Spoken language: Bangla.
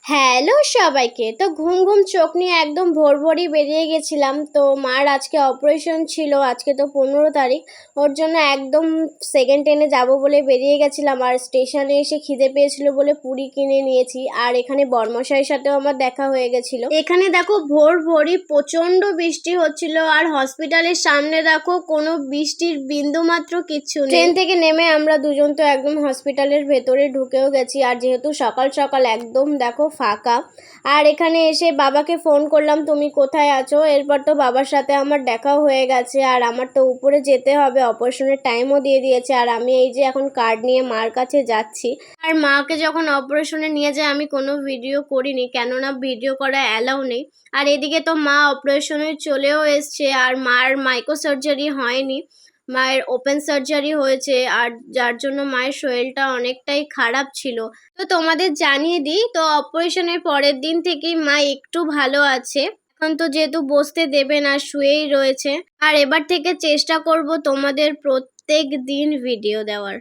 হ্যালো সবাইকে। তো ঘুম ঘুম চোখ নিয়ে একদম ভোর ভোরই বেরিয়ে গেছিলাম। তো মার আজকে অপারেশন ছিল, আজকে তো 15 তারিখ। ওর জন্য একদম সেকেন্ড ট্রেনে যাবো বলে বেরিয়ে গেছিলাম। আর স্টেশনে এসে খিদে পেয়েছিল বলে পুরি কিনে নিয়েছি। আর এখানে বর্মশাইয়ের সাথেও আমার দেখা হয়ে গেছিল। এখানে দেখো ভোর ভোরই প্রচন্ড বৃষ্টি হচ্ছিল, আর হসপিটালের সামনে দেখো কোনো বৃষ্টির বিন্দু মাত্র কিচ্ছু নেই। ট্রেন থেকে নেমে আমরা দুজন তো একদম হসপিটালের ভেতরে ঢুকেও গেছি। আর যেহেতু সকাল সকাল একদম দেখো ফাঁকা। আর এখানে এসে বাবাকে ফোন করলাম, তুমি কোথায় আছো। এরপর তো বাবার সাথে আমার দেখাও হয়ে গেছে। আর আমার তো উপরে যেতে হবে, অপারেশনের টাইমও দিয়ে দিয়েছে। আর আমি এই যে এখন কার্ড নিয়ে মার কাছে যাচ্ছি। আর মাকে যখন অপারেশনে নিয়ে যায় আমি কোনো ভিডিও করিনি, কেননা ভিডিও করা অ্যালাউ নেই। আর এদিকে তো মা অপারেশনে চলেও এসছে, আর মার মাইক্রো সার্জারি হয়নি, মায়ের ওপেন সার্জারি হয়েছে। আর যার জন্য মায়ের শরীরটা অনেকটাই খারাপ ছিল। তো তোমাদের জানিয়ে দিই, তো অপারেশনের পরের দিন থেকেই মা একটু ভালো আছে। এখন তো যেহেতু বসতে দেবে না, শুয়েই রয়েছে। আর এবার থেকে চেষ্টা করব তোমাদের প্রত্যেক দিন ভিডিও দেওয়ার।